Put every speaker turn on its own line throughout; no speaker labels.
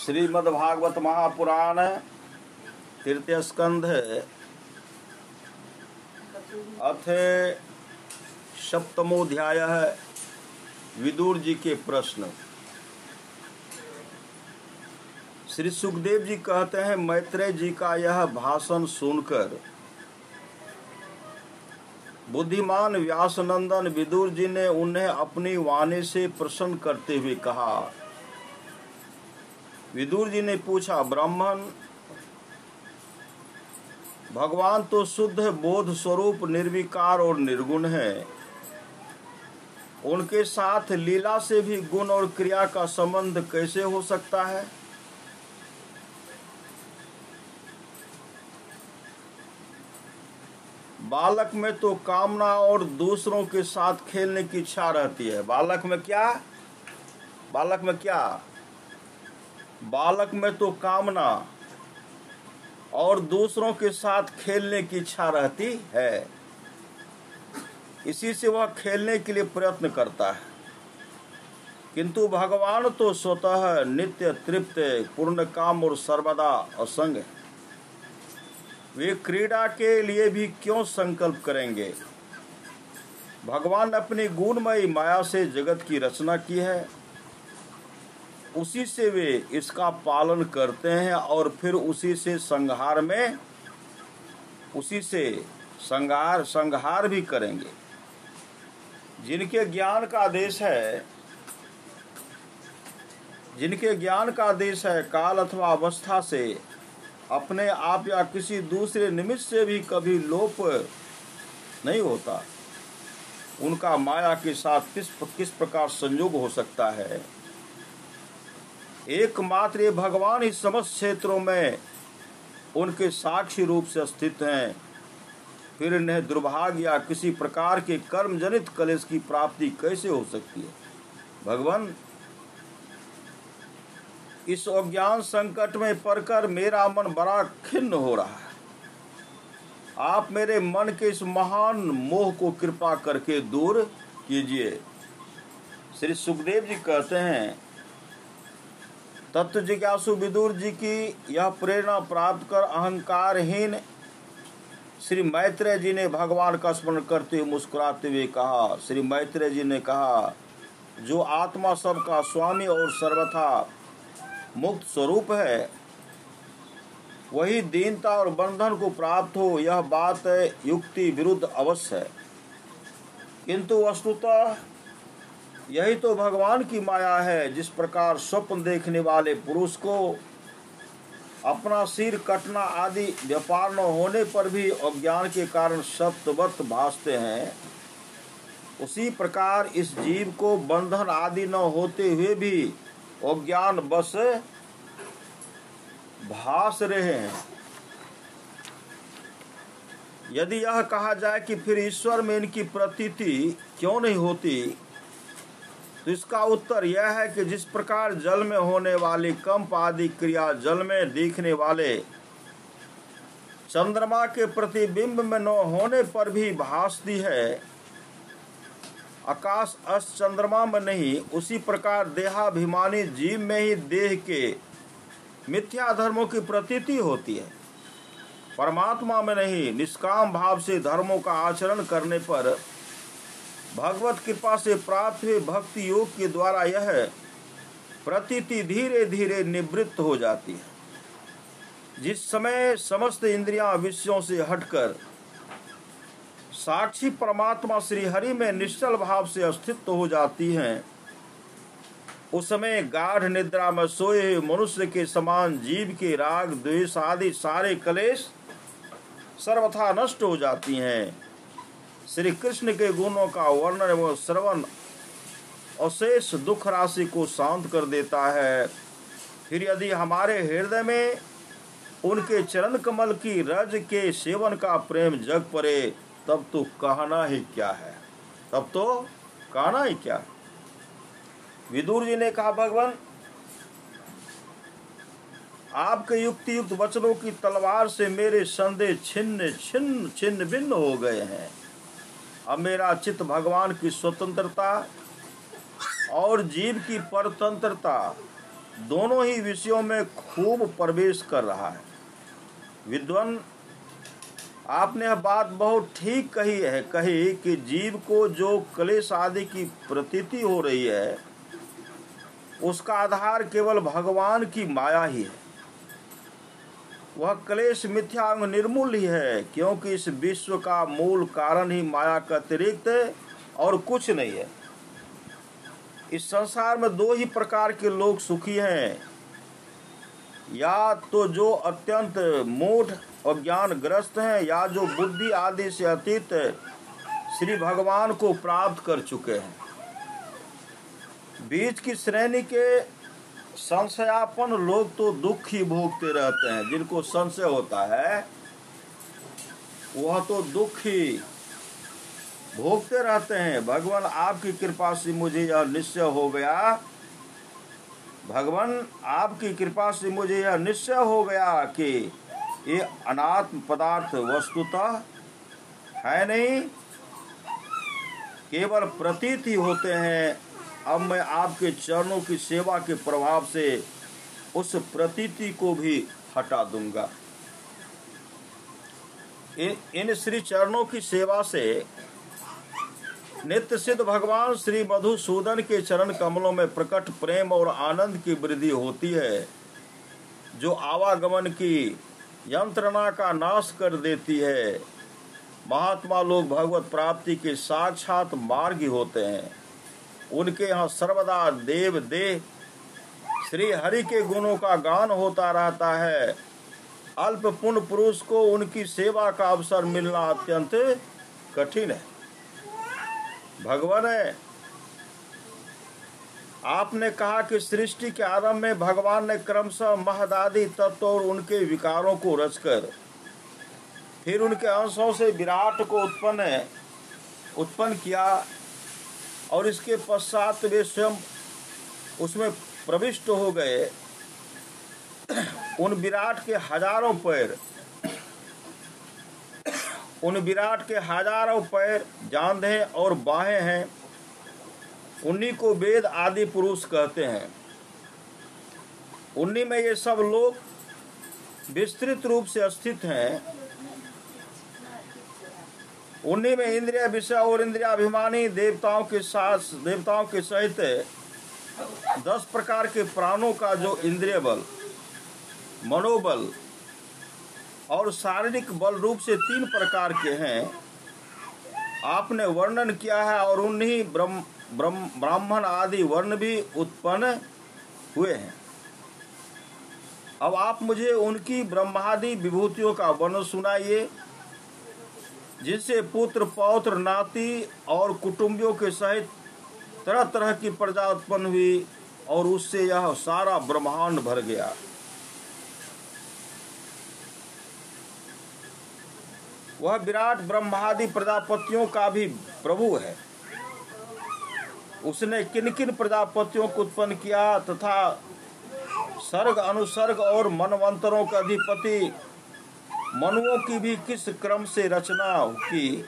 श्रीमद्भागवत महापुराण तृतीय स्कंध अथ सप्तमोध्याय। विदुर जी के प्रश्न। श्री सुखदेव जी कहते हैं, मैत्रेय जी का यह भाषण सुनकर बुद्धिमान व्यासनंदन विदुर जी ने उन्हें अपनी वाणी से प्रसन्न करते हुए कहा। विदुर जी ने पूछा, ब्राह्मण, भगवान तो शुद्ध बोध स्वरूप निर्विकार और निर्गुण है, उनके साथ लीला से भी गुण और क्रिया का संबंध कैसे हो सकता है? बालक में तो कामना और दूसरों के साथ खेलने की इच्छा रहती है। बालक में तो कामना और दूसरों के साथ खेलने की इच्छा रहती है, इसी से वह खेलने के लिए प्रयत्न करता है। किंतु भगवान तो स्वतः नित्य तृप्त, पूर्ण काम और सर्वदा असंग है। वे क्रीड़ा के लिए भी क्यों संकल्प करेंगे? भगवान अपनी गुणमयी माया से जगत की रचना की है, उसी से वे इसका पालन करते हैं और फिर उसी से संहार भी करेंगे। जिनके ज्ञान का आदेश है काल अथवा अवस्था से अपने आप या किसी दूसरे निमित्त से भी कभी लोप नहीं होता, उनका माया के साथ किस प्रकार संयोग हो सकता है? एकमात्र ये भगवान ही समस्त क्षेत्रों में उनके साक्षी रूप से स्थित हैं। फिर इन्हें दुर्भाग्य या किसी प्रकार के कर्म जनित कलेश की प्राप्ति कैसे हो सकती है? भगवान, इस अज्ञान संकट में पड़कर मेरा मन बड़ा खिन्न हो रहा है। आप मेरे मन के इस महान मोह को कृपा करके दूर कीजिए। श्री सुखदेव जी कहते हैं, तत्व जिज्ञासु विदुर जी की यह प्रेरणा प्राप्त कर अहंकारहीन श्री मैत्रेय जी ने भगवान का स्मरण करते हुए मुस्कुराते हुए कहा। श्री मैत्रेय जी ने कहा, जो आत्मा सबका स्वामी और सर्वथा मुक्त स्वरूप है, वही दीनता और बंधन को प्राप्त हो, यह बात युक्ति विरुद्ध अवश्य है। किंतु वस्तुतः यही तो भगवान की माया है। जिस प्रकार स्वप्न देखने वाले पुरुष को अपना सिर कटना आदि व्यापार न होने पर भी अज्ञान के कारण सत्यवत भासते हैं, उसी प्रकार इस जीव को बंधन आदि न होते हुए भी अज्ञान बस भास रहे हैं। यदि यह कहा जाए कि फिर ईश्वर में इनकी प्रतीति क्यों नहीं होती, तो इसका उत्तर यह है कि जिस प्रकार जल में होने वाली कंप आदि क्रिया जल में दिखने वाले चंद्रमा के प्रतिबिंब में न होने पर भी भासती है, आकाश अस्त चंद्रमा में नहीं, उसी प्रकार देहाभिमानी जीव में ही देह के मिथ्या धर्मों की प्रतीति होती है, परमात्मा में नहीं। निष्काम भाव से धर्मों का आचरण करने पर भगवत कृपा से प्राप्त हुए भक्ति योग के द्वारा यह प्रतीति धीरे धीरे निवृत्त हो जाती है। जिस समय समस्त इंद्रियां विषयों से हटकर साक्षी परमात्मा श्री हरि में निश्चल भाव से अस्तित्व हो जाती हैं, उस समय गाढ़ निद्रा में सोए हुए मनुष्य के समान जीव के राग द्वेष आदि सारे कलेश सर्वथा नष्ट हो जाती हैं। श्री कृष्ण के गुणों का वर्णन एवं श्रवण अशेष दुख राशि को शांत कर देता है। फिर यदि हमारे हृदय में उनके चरण कमल की रज के सेवन का प्रेम जग पड़े, तब तो कहना ही क्या। विदुर जी ने कहा, भगवान, आपके युक्ति युक्त वचनों की तलवार से मेरे संदेह छिन्न भिन्न हो गए हैं। अब मेरा चित्त भगवान की स्वतंत्रता और जीव की परतंत्रता दोनों ही विषयों में खूब प्रवेश कर रहा है। विद्वान, आपने यह बात बहुत ठीक कही कि जीव को जो क्लेश आदि की प्रतीति हो रही है उसका आधार केवल भगवान की माया ही है। वह क्लेश मिथ्या एवं निर्मूल ही है, क्योंकि इस विश्व का मूल कारण ही माया का अतिरिक्त और कुछ नहीं है। इस संसार में दो ही प्रकार के लोग सुखी हैं, या तो जो अत्यंत मूढ़ और ज्ञानग्रस्त हैं, या जो बुद्धि आदि से अतीत श्री भगवान को प्राप्त कर चुके हैं। बीच की श्रेणी के संशयापन लोग तो दुख ही भोगते रहते हैं। जिनको संशय होता है वह तो दुख ही भोगते रहते हैं। भगवान आपकी कृपा से मुझे यह निश्चय हो गया, भगवान आपकी कृपा से मुझे यह निश्चय हो गया कि ये अनात्म पदार्थ वस्तुतः है नहीं, केवल प्रतीत ही होते हैं। अब मैं आपके चरणों की सेवा के प्रभाव से उस प्रतीति को भी हटा दूंगा। इन श्री चरणों की सेवा से नित्य सिद्ध भगवान श्री मधुसूदन के चरण कमलों में प्रकट प्रेम और आनंद की वृद्धि होती है, जो आवागमन की यंत्रणा का नाश कर देती है। महात्मा लोग भगवत प्राप्ति के साक्षात मार्गी होते हैं। उनके यहाँ सर्वदा देव देह श्री हरि के गुणों का गान होता रहता है। अल्प पुण्य पुरुष को उनकी सेवा का अवसर मिलना अत्यंत कठिन है। भगवान, आपने कहा कि सृष्टि के आरंभ में भगवान ने क्रमशः महदादि तत्व और उनके विकारों को रचकर फिर उनके अंशों से विराट को उत्पन्न किया, और इसके पश्चात वे स्वयं उसमें प्रविष्ट हो गए। उन विराट के हजारों पैर जांघें और बाहें हैं। उन्हीं को वेद आदि पुरुष कहते हैं। उन्हीं में ये सब लोग विस्तृत रूप से स्थित हैं। उन्हीं में इंद्रिय विषय और इंद्रियाभिमानी देवताओं के सहित 10 प्रकार के प्राणों का जो इंद्रिय बल, मनोबल और शारीरिक बल रूप से 3 प्रकार के हैं, आपने वर्णन किया है। और उन्हीं ब्राह्मण आदि वर्ण भी उत्पन्न हुए हैं। अब आप मुझे उनकी ब्रह्मादि विभूतियों का वर्णन सुनाइए, जिनसे पुत्र पौत्र नाती और कुटुंबियों के सहित तरह तरह की प्रजा उत्पन्न हुई, और उससे यह सारा ब्रह्मांड भर गया। वह विराट ब्रह्मादि प्रजापतियों का भी प्रभु है। उसने किन किन प्रजापतियों को उत्पन्न किया तथा सर्ग अनुसर्ग और मनवंतरों का अधिपति मनुओं की भी किस क्रम से रचना की।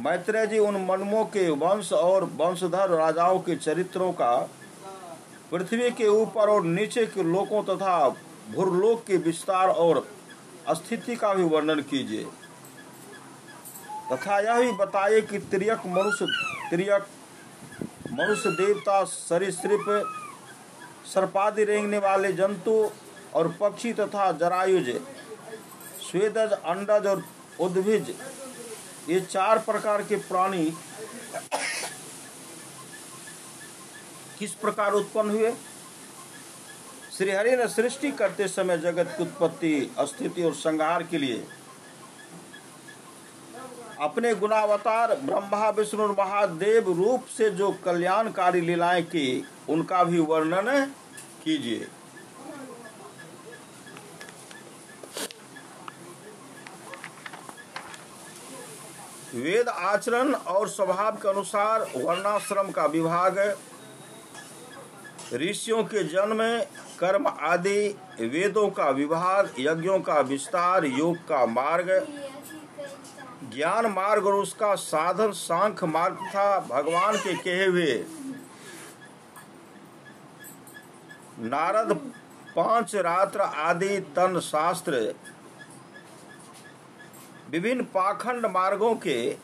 मैत्रेय जी उन मनुओं के वंश और वंशधर राजाओं के चरित्रों का पृथ्वी के ऊपर और नीचे के लोकों तथा भूलोक के विस्तार और स्थिति का भी वर्णन कीजिए, तथा यह भी बताइए कि तिर्यक मनुष्य देवता सरीसृप सर्पादि रेंगने वाले जंतु और पक्षी तथा जरायुज स्वेदज अंडज और उद्भिज, ये 4 प्रकार के प्राणी किस प्रकार उत्पन्न हुए। श्री हरि ने सृष्टि करते समय जगत की उत्पत्ति, स्थिति और संहार के लिए अपने गुणावतार ब्रह्मा विष्णु और महादेव रूप से जो कल्याणकारी लीलाएं की, उनका भी वर्णन कीजिए। वेद आचरण और स्वभाव के अनुसार वर्णाश्रम का विभाग, ऋषियों के जन्म कर्म आदि, वेदों का विभाग, यज्ञों का विस्तार, योग का मार्ग, ज्ञान मार्ग और उसका साधन सांख्य मार्ग था। भगवान के कहे हुए नारद 5 रात्र आदि तन शास्त्र विभिन्न पाखंड मार्गों के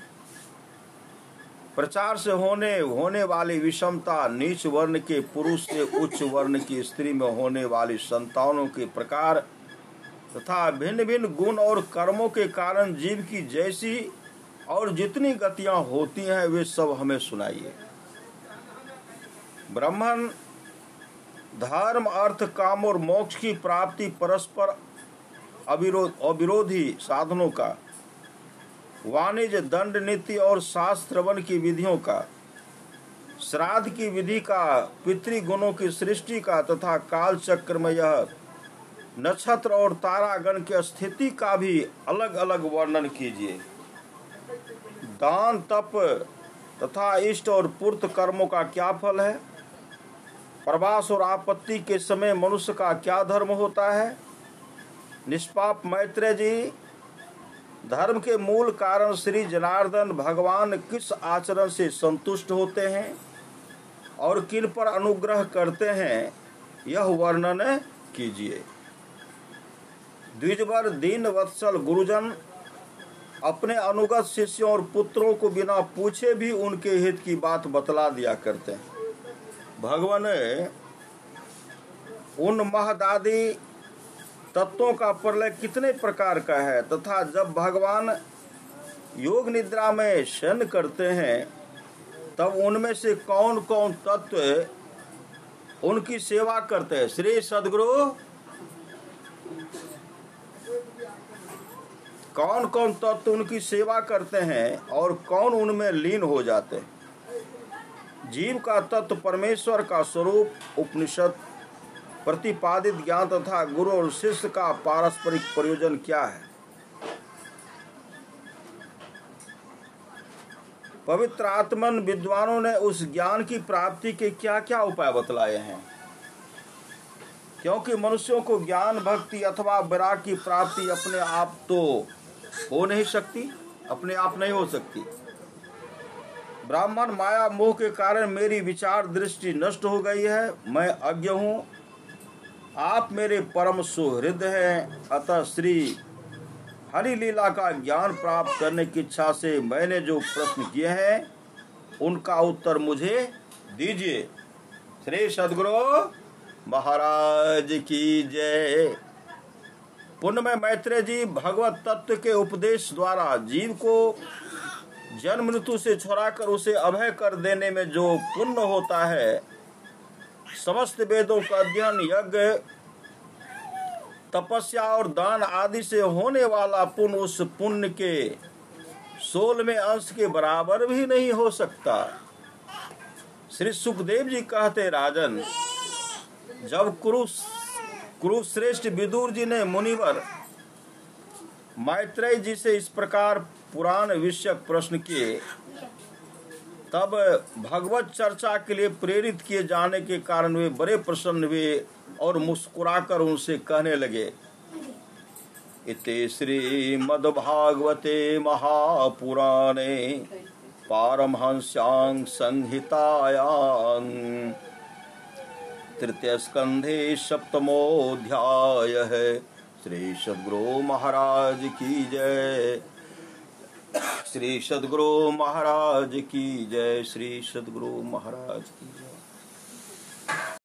प्रचार से होने वाली विषमता, नीच वर्ण के पुरुष से उच्च वर्ण की स्त्री में होने वाली संतानों के प्रकार तथा भिन्न भिन्न गुण और कर्मों के कारण जीव की जैसी और जितनी गतियां होती हैं वे सब हमें सुनाइए। ब्राह्मण धर्म, अर्थ, काम और मोक्ष की प्राप्ति परस्पर अविरोधी साधनों का, वाणिज्य, दंड नीति और शास्त्रवन की विधियों का, श्राद्ध की विधि का, पितृगुणों की सृष्टि का तथा काल चक्र में यह नक्षत्र और तारागण की स्थिति का भी अलग अलग वर्णन कीजिए। दान, तप तथा इष्ट और पूर्त कर्मों का क्या फल है? प्रवास और आपत्ति के समय मनुष्य का क्या धर्म होता है? निष्पाप मैत्रेय जी, धर्म के मूल कारण श्री जनार्दन भगवान किस आचरण से संतुष्ट होते हैं और किन पर अनुग्रह करते हैं, यह वर्णन कीजिए। द्विजवर दीन वत्सल गुरुजन अपने अनुगत शिष्यों और पुत्रों को बिना पूछे भी उनके हित की बात बतला दिया करते हैं। भगवान उन महदादि तत्वों का प्रलय कितने प्रकार का है तथा जब भगवान योग निद्रा में शयन करते हैं तब उनमें से कौन कौन तत्व उनकी सेवा करते हैं? श्री सद्गुरु, कौन कौन तत्व उनकी सेवा करते हैं और कौन उनमें लीन हो जाते हैं? जीव का तत्व परमेश्वर का स्वरूप उपनिषद प्रतिपादित ज्ञान तथा गुरु और शिष्य का पारस्परिक प्रयोजन क्या है? पवित्र आत्मन विद्वानों ने उस ज्ञान की प्राप्ति के क्या क्या उपाय बतलाए हैं? क्योंकि मनुष्यों को ज्ञान, भक्ति अथवा वैराग्य की प्राप्ति अपने आप तो हो नहीं सकती, अपने आप नहीं हो सकती। ब्राह्मण, माया मोह के कारण मेरी विचार दृष्टि नष्ट हो गई है। मैं अज्ञ हूँ, आप मेरे परम सुहृद हैं, अतः श्री हरि लीला का ज्ञान प्राप्त करने की इच्छा से मैंने जो प्रश्न किए हैं उनका उत्तर मुझे दीजिए। श्री सद्गुरु महाराज की जय। पुण्यमय मैत्रेय जी, भगवत तत्व के उपदेश द्वारा जीव को जन्म मृत्यु से छुड़ाकर उसे अभय कर देने में जो पुण्य होता है, समस्त वेदों का अध्ययन, यज्ञ, तपस्या और दान आदि से होने वाला पुण्य उस पुण्य के 16वें अंश के बराबर भी नहीं हो सकता। श्री सुखदेव जी कहते, राजन, जब कुरुश्रेष्ठ विदुर जी ने मुनिवर मैत्रेय जी से इस प्रकार पुराण विषयक प्रश्न किए, तब भगवत चर्चा के लिए प्रेरित किए जाने के कारण वे बड़े प्रसन्न हुए और मुस्कुराकर उनसे कहने लगे, इति श्रीमद्भागवते महापुराणे पारमहंस्यां संहितायां तृतीय स्कंधे 7मोऽध्यायः। श्री सद्गुरु महाराज की जय। श्री सद्गुरु महाराज की जय। श्री सद्गुरु महाराज की जय।